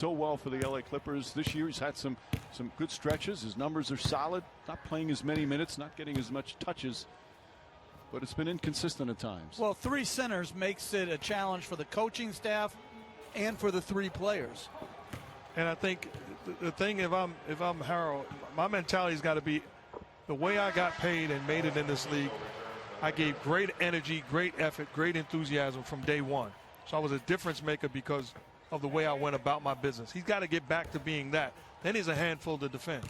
so well for the LA Clippers this year. He's had some good stretches. His numbers are solid. Not playing as many minutes, not getting as much touches, but it's been inconsistent at times. Well, 3 centers makes it a challenge for the coaching staff and for the 3 players. And I think the thing, if I'm Harold, my mentality's got to be the way I got paid and made it in this league. I gave great energy, great effort, great enthusiasm from day one. So I was a difference maker because of the way I went about my business. He's got to get back to being that. Then he's a handful to defend.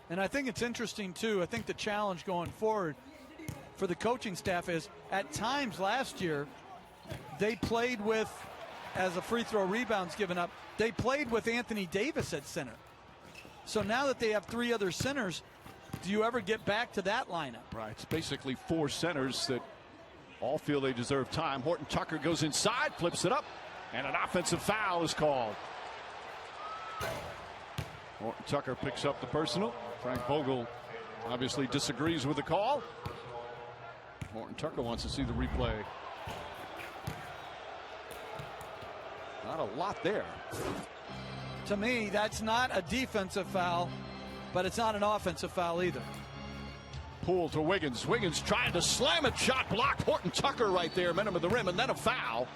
And I think it's interesting, too. I think the challenge going forward for the coaching staff is at times last year they played with, as a free throw rebounds given up, they played with Anthony Davis at center. So now that they have 3 other centers, do you ever get back to that lineup? Right. It's basically 4 centers that all feel they deserve time. Horton Tucker goes inside, flips it up, and an offensive foul is called. Horton Tucker picks up the personal. Frank Vogel obviously disagrees with the call. Horton Tucker wants to see the replay. Not a lot there. To me, that's not a defensive foul, but it's not an offensive foul either. Poole to Wiggins. Wiggins trying to slam it. Shot blocked. Horton Tucker right there. Met him at the rim, and then a foul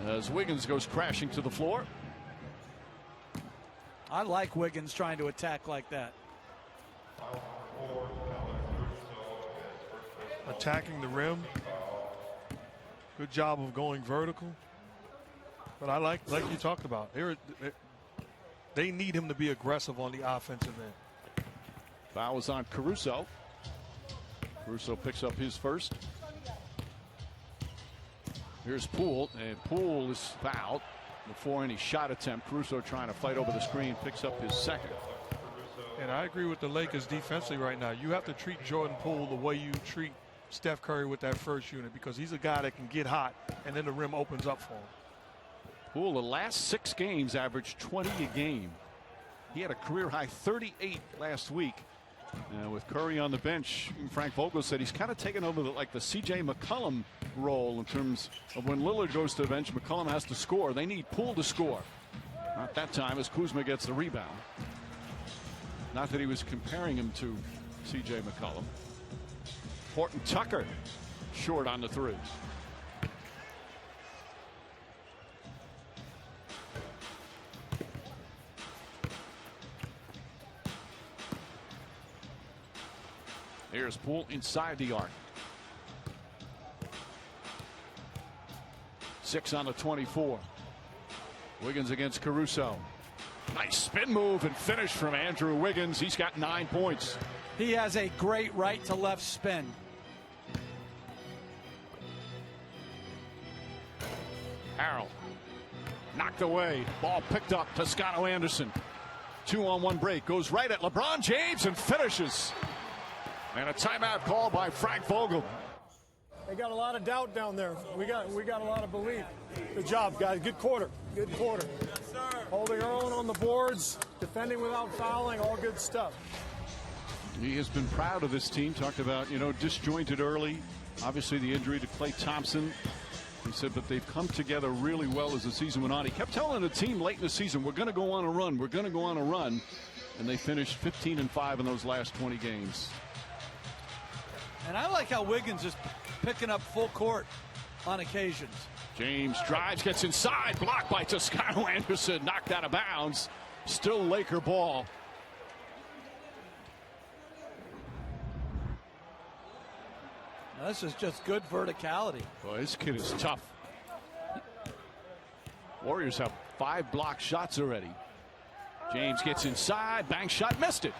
as Wiggins goes crashing to the floor. I like Wiggins trying to attack like that. Attacking the rim. Good job of going vertical. But I like you talked about, they need him to be aggressive on the offensive end. Foul is on Caruso. Caruso picks up his first. Here's Poole, and Poole is fouled before any shot attempt. Caruso trying to fight over the screen, picks up his second. And I agree with the Lakers defensively right now. You have to treat Jordan Poole the way you treat Steph Curry with that first unit, because he's a guy that can get hot and then the rim opens up for him. Poole, the last 6 games, averaged 20 a game. He had a career high 38 last week. With Curry on the bench, Frank Vogel said he's kind of taken over the C.J. McCollum role in terms of when Lillard goes to the bench, McCollum has to score. They need Poole to score. Not that time, as Kuzma gets the rebound. Not that he was comparing him to C.J. McCollum. Horton Tucker short on the 3. Here's Poole inside the arc. 6 on the 24. Wiggins against Caruso. Nice spin move and finish from Andrew Wiggins. He's got 9 points. He has a great right to left spin. Harrell knocked away. Ball picked up. Toscano Anderson. 2-on-1 break. Goes right at LeBron James and finishes. And a timeout call by Frank Vogel. They got a lot of doubt down there. We got a lot of belief. Good job, guys. Good quarter. Good quarter. Yes, sir. Holding our own on the boards, defending without fouling, all good stuff. He has been proud of this team. Talked about, disjointed early. Obviously the injury to Klay Thompson. He said, but they've come together really well as the season went on. He kept telling the team late in the season, we're going to go on a run. We're going to go on a run. And they finished 15-5 in those last 20 games. And I like how Wiggins is picking up full court on occasions. James drives, gets inside, blocked by Toscano Anderson, knocked out of bounds. Still Laker ball. Now, this is just good verticality. Boy, this kid is tough. Warriors have 5 blocked shots already. James gets inside, bank shot, missed it.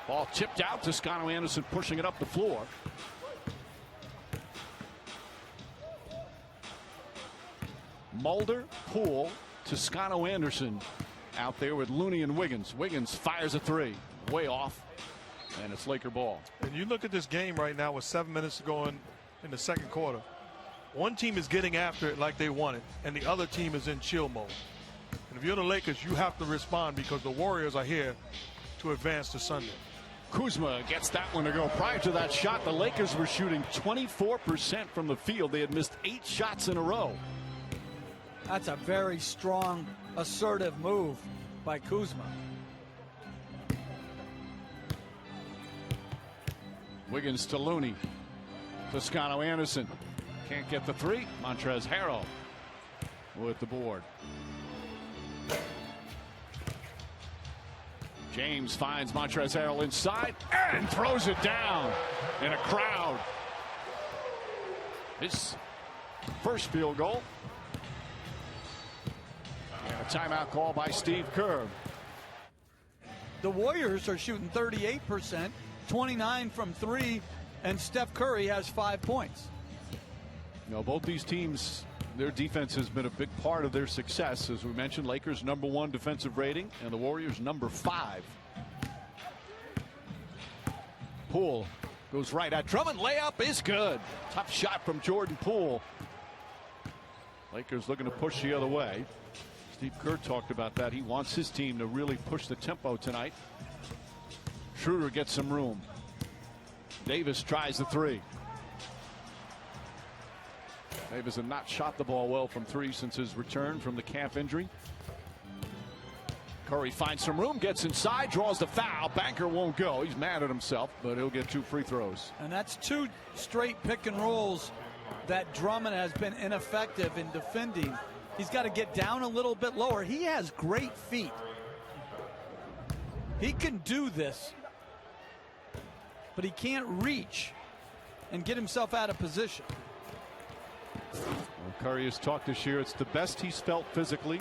Ball tipped out, Toscano Anderson pushing it up the floor. Mulder, Poole, Toscano Anderson out there with Looney and Wiggins. Wiggins fires a 3, way off, and it's Laker ball. And you look at this game right now with 7 minutes to go in the second quarter. One team is getting after it like they want it, and the other team is in chill mode. And if you're the Lakers, you have to respond because the Warriors are here to advance to Sunday. Kuzma gets that one to go. Prior to that shot, the Lakers were shooting 24% from the field. They had missed 8 shots in a row. That's a very strong assertive move by Kuzma. Wiggins to Looney. Toscano Anderson can't get the three. Montrezl Harrell with the board. James finds Montrezl Harrell inside and throws it down in a crowd. His first field goal. And a timeout call by Steve Kerr. The Warriors are shooting 38%, 29 from three, and Steph Curry has 5 points. You know, both these teams, their defense has been a big part of their success. As we mentioned, Lakers #1 defensive rating and the Warriors #5. Poole goes right at Drummond. Layup is good. Tough shot from Jordan Poole. Lakers looking to push the other way. Steve Kerr talked about that. He wants his team to really push the tempo tonight. Schroeder gets some room. Davis tries the three. Davis has not shot the ball well from three since his return from the calf injury. Curry finds some room, gets inside, draws the foul. Banker won't go. He's mad at himself, but he'll get 2 free throws. And that's 2 straight pick and rolls that Drummond has been ineffective in defending. He's got to get down a little bit lower. He has great feet. He can do this, but he can't reach and get himself out of position. Well, Curry has talked this year. It's the best he's felt physically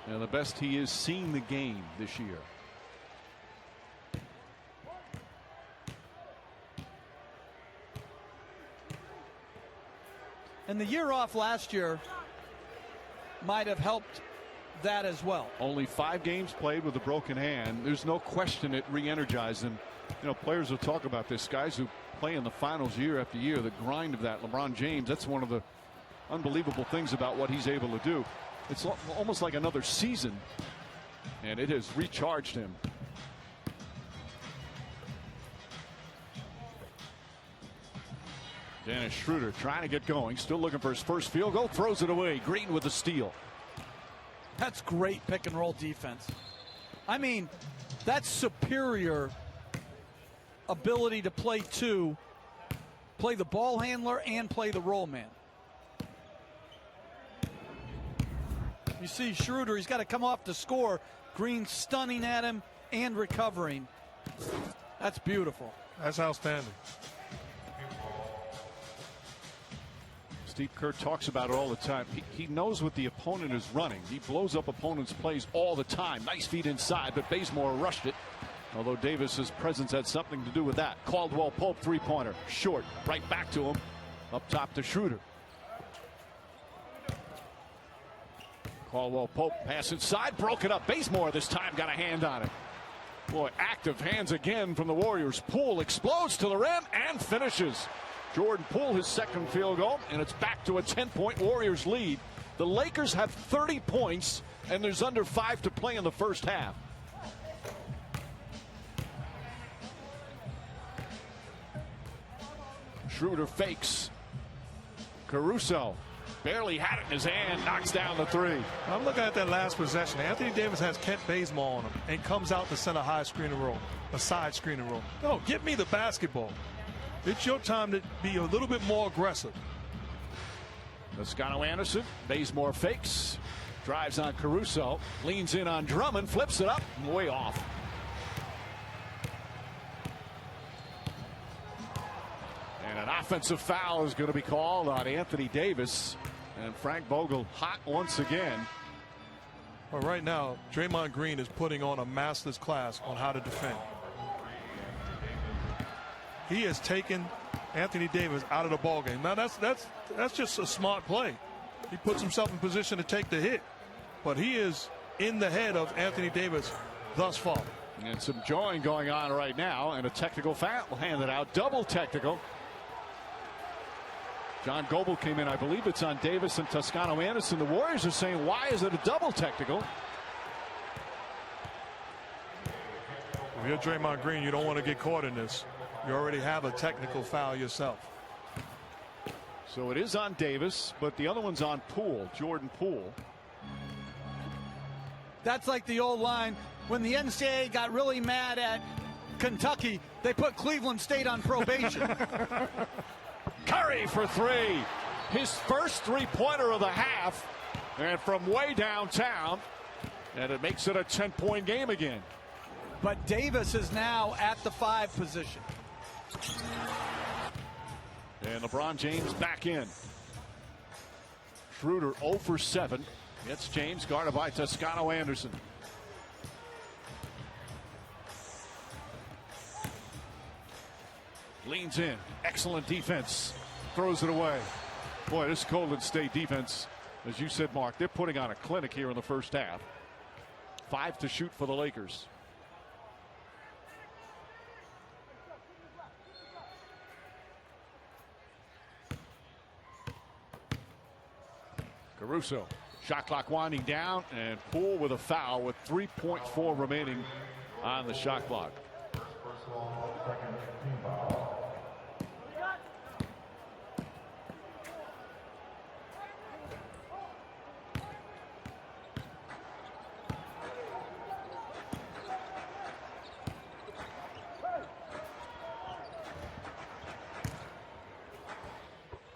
and the best he is seeing the game this year. And the year off last year might have helped that as well. Only 5 games played with a broken hand. There's no question it re-energized him. You know, players will talk about this. Guys who play in the finals year after year, the grind of that. LeBron James, that's one of the unbelievable things about what he's able to do. It's almost like another season, and it has recharged him. Dennis Schroeder trying to get going, still looking for his first field goal, throws it away. Green with the steal. That's great pick and roll defense. I mean, that's superior ability to play two, play the ball handler and play the roll man. You see Schroeder, he's got to come off to score. Green stunning at him and recovering. That's beautiful. That's outstanding. Steve Kerr talks about it all the time. He knows what the opponent is running. He blows up opponents' plays all the time. Nice feed inside, but Bazemore rushed it. Although Davis's presence had something to do with that. Caldwell Pope three-pointer. Short. Right back to him. Up top to Schroeder. Caldwell Pope pass inside. Broken up. Bazemore this time got a hand on it. Boy, active hands again from the Warriors. Poole explodes to the rim and finishes. Jordan Poole his second field goal, and it's back to a 10-point Warriors lead. The Lakers have 30 points, and there's under 5 to play in the first half. Schroeder fakes. Caruso barely had it in his hand, knocks down the three. I'm looking at that last possession. Anthony Davis has Kent Bazemore on him and comes out to center high screen and roll, a side screen and roll. No, get me the basketball. It's your time to be a little bit more aggressive. Toscano Anderson, Bazemore fakes, drives on Caruso, leans in on Drummond, flips it up, way off. And an offensive foul is going to be called on Anthony Davis. And Frank Vogel hot once again. Well, right now, Draymond Green is putting on a master's class on how to defend. He has taken Anthony Davis out of the ballgame. Now that's just a smart play. He puts himself in position to take the hit, but he is in the head of Anthony Davis thus far. And some jawing going on right now, and a technical foul handed out, double technical. John Goble came in. I believe it's on Davis and Toscano Anderson. The Warriors are saying, why is it a double technical? If you're Draymond Green, you don't want to get caught in this. You already have a technical foul yourself. So it is on Davis, but the other one's on Poole, Jordan Poole. That's like the old line when the NCAA got really mad at Kentucky, they put Cleveland State on probation. Curry for three. His first three-pointer of the half, and from way downtown, and it makes it a 10-point game again. But Davis is now at the 5 position. And LeBron James back in. Schroeder 0 for 7. Gets James guarded by Toscano Anderson. Leans in. Excellent defense. Throws it away. Boy, this Golden State defense, as you said, Mark, they're putting on a clinic here in the first half. 5 to shoot for the Lakers. Caruso, shot clock winding down, and Poole with a foul with 3.4 remaining on the shot clock.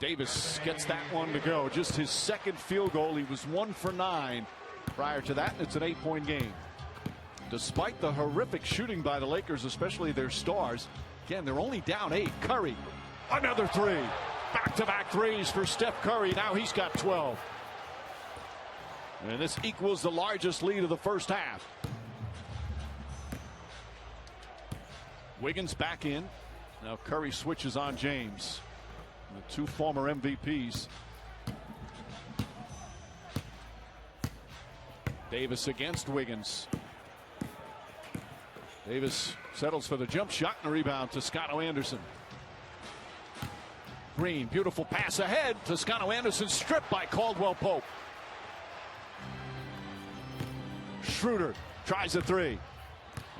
Davis gets that one to go. Just his second field goal. He was 1 for 9 prior to that, and it's an 8-point game. Despite the horrific shooting by the Lakers, especially their stars, again, they're only down 8. Curry, another 3. Back-to-back threes for Steph Curry. Now he's got 12. And this equals the largest lead of the first half. Wiggins back in. Now Curry switches on James. The 2 former MVPs. Davis against Wiggins. Davis settles for the jump shot and a rebound. Toscano Anderson. Green, beautiful pass ahead. Toscano Anderson stripped by Caldwell Pope. Schroeder tries a 3.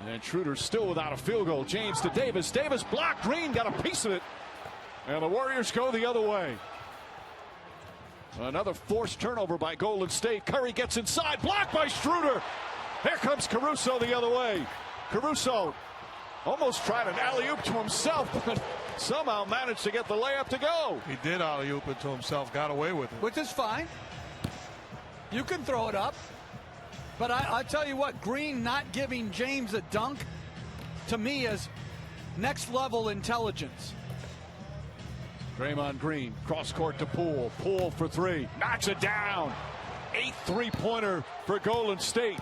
And Schroeder still without a field goal. James to Davis. Davis blocked. Green got a piece of it. And the Warriors go the other way. Another forced turnover by Golden State. Curry gets inside. Blocked by Schroeder. Here comes Caruso the other way. Caruso almost tried an alley-oop to himself, but somehow managed to get the layup to go. He did alley-oop it to himself. Got away with it. Which is fine. You can throw it up. But I tell you what, Green not giving James a dunk, to me, is next level intelligence. Draymond Green, cross court to Poole. Poole for 3. Knocks it down. 8th three-pointer for Golden State.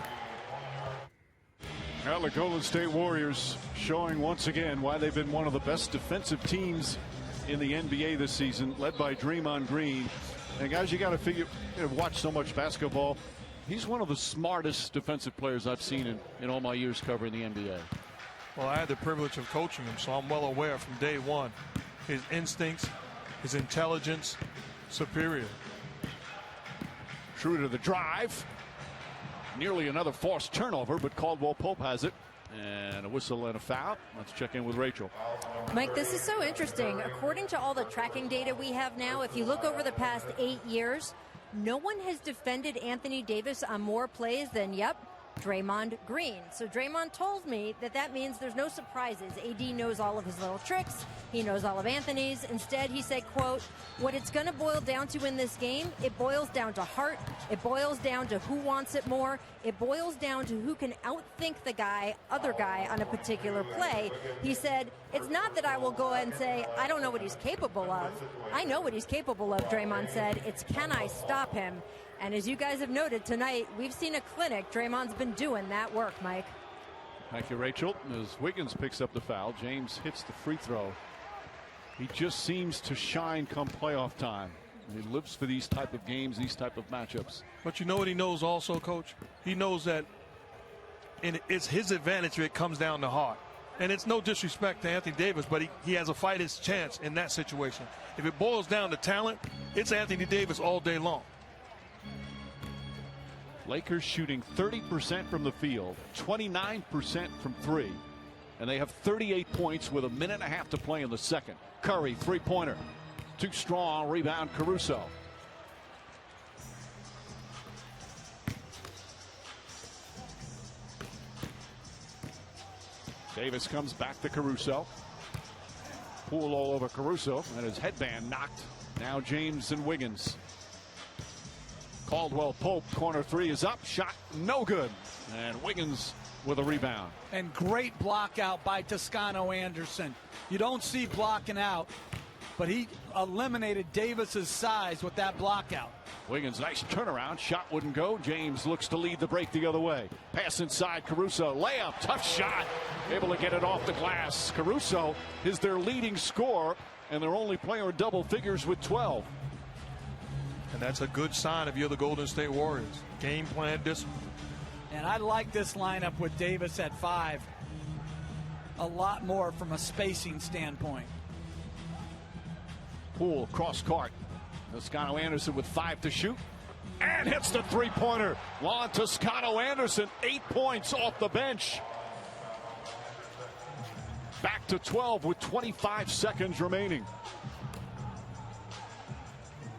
Well, the Golden State Warriors showing once again why they've been one of the best defensive teams in the NBA this season, led by Draymond Green. And guys, you got to figure, watch so much basketball. He's one of the smartest defensive players I've seen in all my years covering the NBA. Well, I had the privilege of coaching him, so I'm well aware from day one. His instincts, his intelligence, superior. Schroeder the drive. Nearly another forced turnover, but Caldwell Pope has it. And a whistle and a foul. Let's check in with Rachel. Mike, this is so interesting. According to all the tracking data we have now, if you look over the past 8 years, no one has defended Anthony Davis on more plays than, Draymond Green. So Draymond told me that means there's no surprises. AD knows all of his little tricks. He knows all of Anthony's. Instead, he said, quote, what it's going to boil down to in this game, it boils down to heart. It boils down to who wants it more. It boils down to who can outthink the other guy on a particular play. He said, it's not that I will go ahead and say, I don't know what he's capable of. I know what he's capable of, Draymond said. It's can I stop him? And as you guys have noted tonight, we've seen a clinic. Draymond's been doing that work, Mike. Thank you, Rachel. As Wiggins picks up the foul, James hits the free throw. He just seems to shine come playoff time. He lives for these type of games, these type of matchups. But you know what he knows also, Coach? He knows that it's his advantage if it comes down to heart. And it's no disrespect to Anthony Davis, but he has a fighter's chance in that situation. If it boils down to talent, it's Anthony Davis all day long. Lakers shooting 30% from the field, 29% from 3. And they have 38 points with 1.5 minutes to play in the second. Curry, three-pointer. Too strong, rebound Davis comes back to Caruso. Poole all over Caruso, and his headband knocked. Now James and Wiggins. Caldwell Pope, corner three is up, shot no good. And Wiggins with a rebound. And great block out by Toscano Anderson. You don't see blocking out, but he eliminated Davis's size with that block out. Wiggins, nice turnaround, shot wouldn't go. James looks to lead the break the other way. Pass inside Caruso, layup, tough shot. Able to get it off the glass. Caruso is their leading scorer, and they're only playing double figures with 12. And that's a good sign if you're the Golden State Warriors. Game plan discipline. And I like this lineup with Davis at 5 a lot more from a spacing standpoint. Poole cross court. Toscano Anderson with 5 to shoot and hits the three-pointer. Juan Toscano Anderson, 8 points off the bench. Back to 12 with 25 seconds remaining.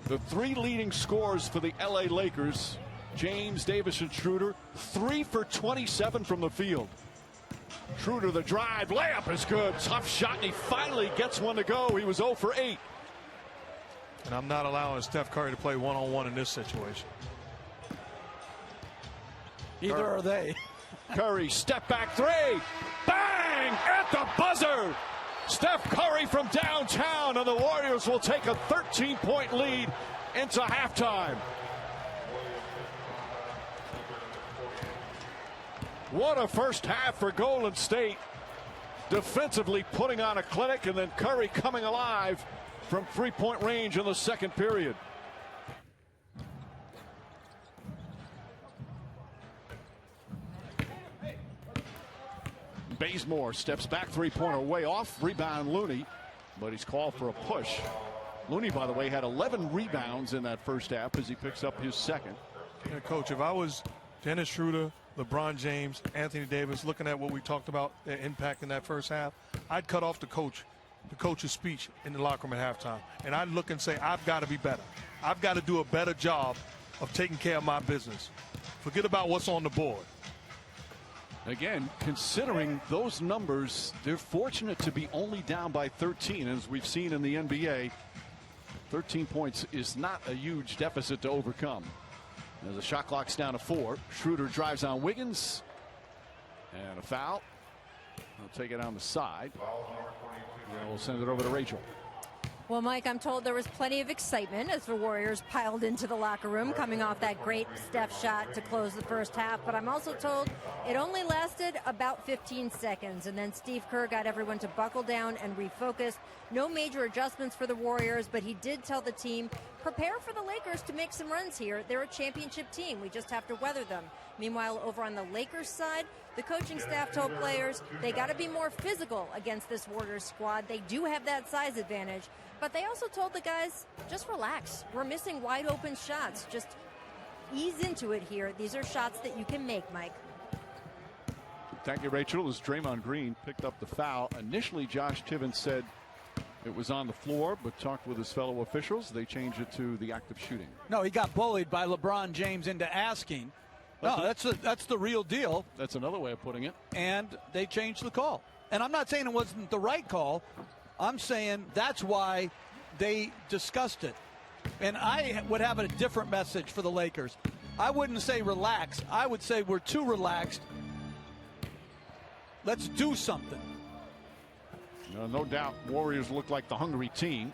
The 3 leading scorers for the LA Lakers, James, Davis, and Schroeder, 3 for 27 from the field. Schroeder the drive, layup is good. Tough shot, and he finally gets one to go. He was 0 for 8. And I'm not allowing Steph Curry to play one-on-one in this situation. Either are they. Curry, step back three. Bang! At the buzzer! Steph Curry from downtown, and the Warriors will take a 13-point lead into halftime. What a first half for Golden State. Defensively putting on a clinic, and then Curry coming alive from three-point range in the second period. Bazemore steps back, three-pointer way off. Rebound Looney, but he's called for a push. Looney, by the way, had 11 rebounds in that first half as he picks up his second. Yeah, Coach, if I was Dennis Schroeder, LeBron James, Anthony Davis, looking at what we talked about, their impact in that first half, I'd cut off the coach's speech in the locker room at halftime. And I'd look and say, I've got to be better. I've got to do a better job of taking care of my business. Forget about what's on the board. Again, considering those numbers, they're fortunate to be only down by 13. As we've seen in the NBA, 13 points is not a huge deficit to overcome. As the shot clock's down to 4, Schroeder drives on Wiggins. And a foul. He'll take it on the side. And we'll send it over to Rachel. Well, Mike, I'm told there was plenty of excitement as the Warriors piled into the locker room coming off that great Steph shot to close the first half. But I'm also told it only lasted about 15 seconds. And then Steve Kerr got everyone to buckle down and refocus. No major adjustments for the Warriors, but he did tell the team, prepare for the Lakers to make some runs here. They're a championship team. We just have to weather them. Meanwhile, over on the Lakers side, the coaching staff told players they got to be more physical against this Warriors squad. They do have that size advantage. But they also told the guys, just relax. We're missing wide open shots. Just ease into it here. These are shots that you can make, Mike. Thank you, Rachel. As Draymond Green picked up the foul. Initially, Josh Tibbins said it was on the floor, but talked with his fellow officials. They changed it to the act of shooting. No, he got bullied by LeBron James into asking. No, that's the real deal. That's another way of putting it. And they changed the call. And I'm not saying it wasn't the right call. I'm saying that's why they discussed it. And I would have a different message for the Lakers. I wouldn't say relax. I would say we're too relaxed. Let's do something. No doubt Warriors look like the hungry team.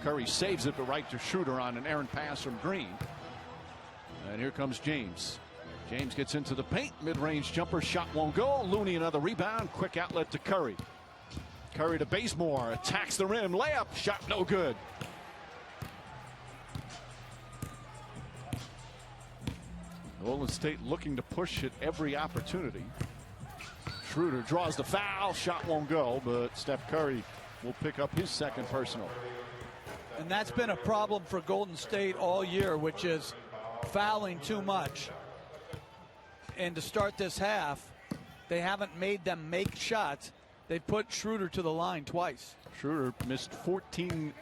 Curry saves it, but right to Schroeder on an errant pass from Green. And here comes James. James gets into the paint. Mid-range jumper shot won't go. Looney another rebound. Quick outlet to Curry. Curry to Bazemore, attacks the rim, layup, shot no good. Golden State looking to push at every opportunity. Schroeder draws the foul, shot won't go, but Steph Curry will pick up his second personal. And that's been a problem for Golden State all year, which is fouling too much. And to start this half, they haven't made them make shots. They put Schroeder to the line twice. Schroeder missed 14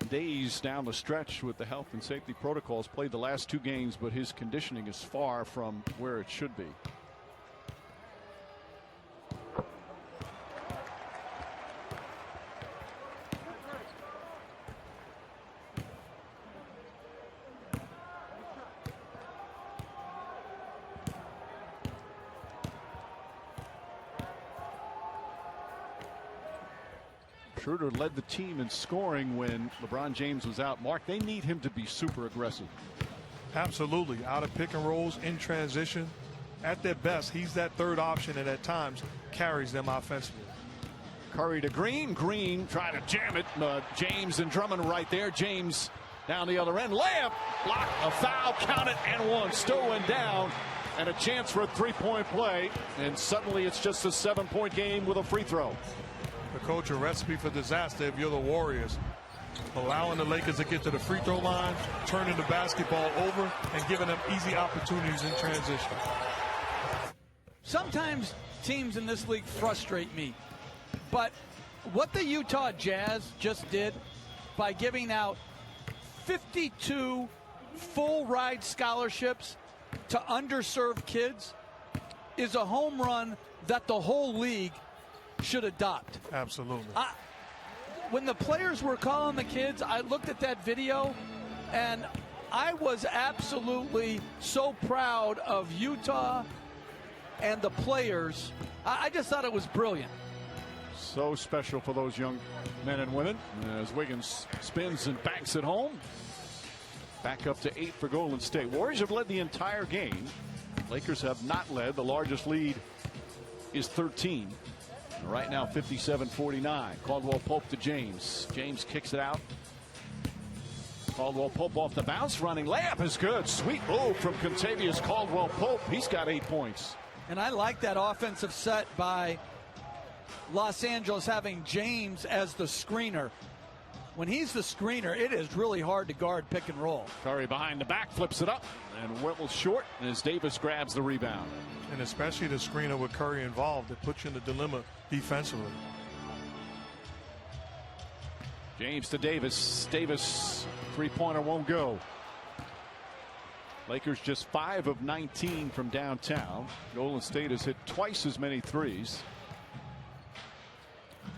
days down the stretch with the health and safety protocols. Played the last 2 games, but his conditioning is far from where it should be. Schroeder led the team in scoring when LeBron James was out. Mark, they need him to be super aggressive. Absolutely. Out of pick and rolls, in transition. At their best, he's that third option, and at times carries them offensively. Curry to Green. Green trying to jam it. James and Drummond right there. James down the other end. Layup. Block. A foul. Count it. And one. Still went down. And a chance for a three-point play. And suddenly it's just a 7-point game with a free throw. The coach, a recipe for disaster if you're the Warriors. Allowing the Lakers to get to the free throw line, turning the basketball over, and giving them easy opportunities in transition. Sometimes teams in this league frustrate me. But what the Utah Jazz just did by giving out 52 full ride scholarships to underserved kids is a home run that the whole league should adopt. Absolutely. When the players were calling the kids, I looked at that video and I was absolutely so proud of Utah and the players. I just thought it was brilliant. So special for those young men and women as Wiggins spins and banks it home. Back up to 8 for Golden State. Warriors have led the entire game. Lakers have not led. The largest lead is 13. Right now 57-49. Caldwell Pope to James. James kicks it out. Caldwell Pope off the bounce. Running layup is good. Sweet move from Kentavious Caldwell Pope. He's got 8 points. And I like that offensive set by Los Angeles having James as the screener. When he's the screener, it is really hard to guard pick and roll. Curry behind the back, flips it up, and Whittle short as Davis grabs the rebound. And especially the screener with Curry involved, it puts you in the dilemma defensively. James to Davis. Davis, three-pointer won't go. Lakers just 5 of 19 from downtown. Golden State has hit twice as many threes.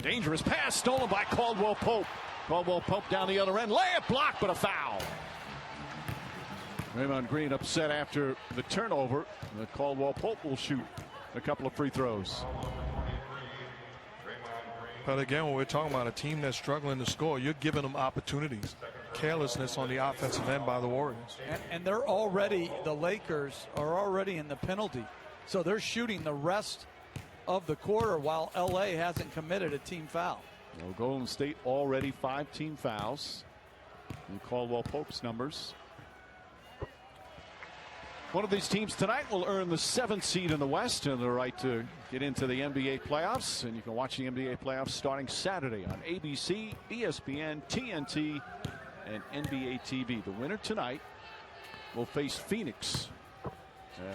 Dangerous pass stolen by Caldwell Pope. Caldwell Pope down the other end. Layup blocked, but a foul. Draymond Green upset after the turnover. Caldwell Pope will shoot a couple of free throws. But again, when we're talking about a team that's struggling to score, you're giving them opportunities. Carelessness on the offensive end by the Warriors. And they're already, the Lakers are already in the penalty. So they're shooting the rest of the quarter while LA hasn't committed a team foul. Well, Golden State already 5 team fouls. And Caldwell Pope's numbers. One of these teams tonight will earn the 7th seed in the West and the right to get into the NBA playoffs. And you can watch the NBA playoffs starting Saturday on ABC, ESPN, TNT, and NBA TV. The winner tonight will face Phoenix.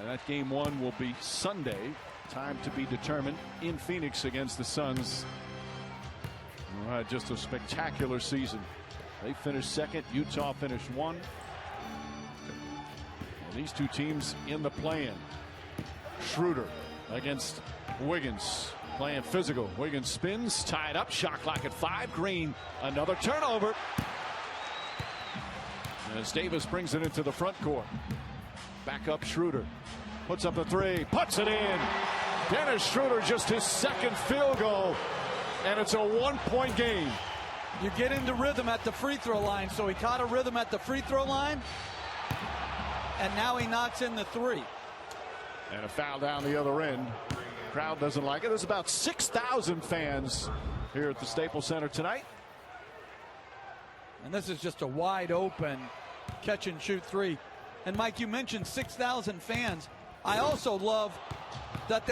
That game 1 will be Sunday. Time to be determined in Phoenix against the Suns. Just a spectacular season. They finished 2nd. Utah finished 1. These two teams in the play-in. Schroeder against Wiggins. Playing physical. Wiggins spins. Tied up. Shot clock at 5. Green. Another turnover. As Davis brings it into the front court. Back up Schroeder. Puts up the 3. Puts it in. Dennis Schroeder just his 2nd field goal. And it's a 1-point game. You get into rhythm at the free throw line. So he caught a rhythm at the free throw line. And now he knocks in the 3. And a foul down the other end. Crowd doesn't like it. There's about 6,000 fans here at the Staples Center tonight. And this is just a wide open catch and shoot 3. And Mike, you mentioned 6,000 fans. I also love that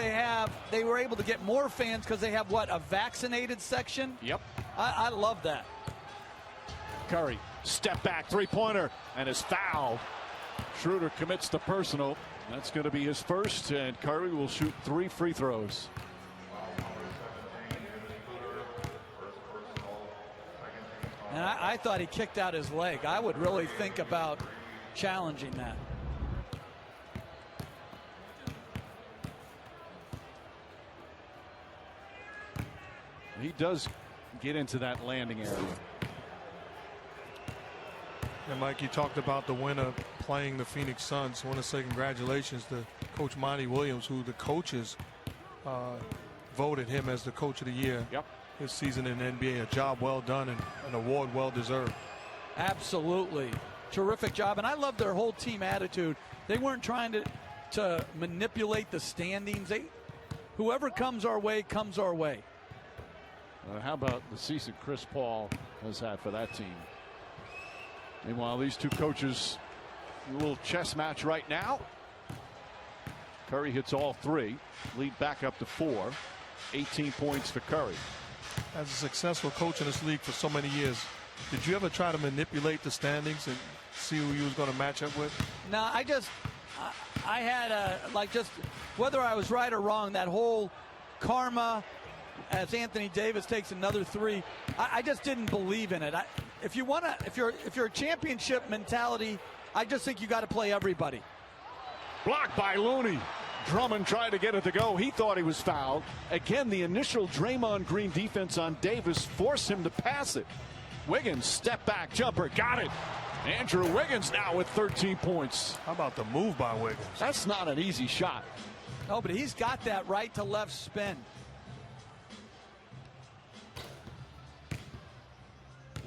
they were able to get more fans because they have a vaccinated section. Yep. I love that. Curry, step back, 3-pointer, and is fouled. Schroeder commits the personal. That's going to be his first, and Curry will shoot 3 free throws. And I thought he kicked out his leg. I would really think about challenging that. He does get into that landing area. And Mike, you talked about the winner playing the Phoenix Suns. I want to say congratulations to Coach Monty Williams, who the coaches voted him as the coach of the year. Yep. his season in the NBA. A job well done and an award well deserved. Absolutely. Terrific job. And I love their whole team attitude. They weren't trying to manipulate the standings. Whoever comes our way, comes our way. How about the season Chris Paul has had for that team? Meanwhile, these two coaches, a little chess match right now. Curry hits all three, lead back up to 4. 18 points for Curry. As a successful coach in this league for so many years, did you ever try to manipulate the standings and see who you was going to match up with? No, I had just whether I was right or wrong, that whole karma as Anthony Davis takes another 3, I just didn't believe in it. If you're a championship mentality, I just think you got to play everybody. Blocked by Looney. Drummond tried to get it to go. He thought he was fouled. Again, the initial Draymond Green defense on Davis forced him to pass it. Wiggins, step back jumper, got it. Andrew Wiggins now with 13 points. How about the move by Wiggins? That's not an easy shot. No, but he's got that right to left spin.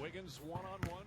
Wiggins one-on-one.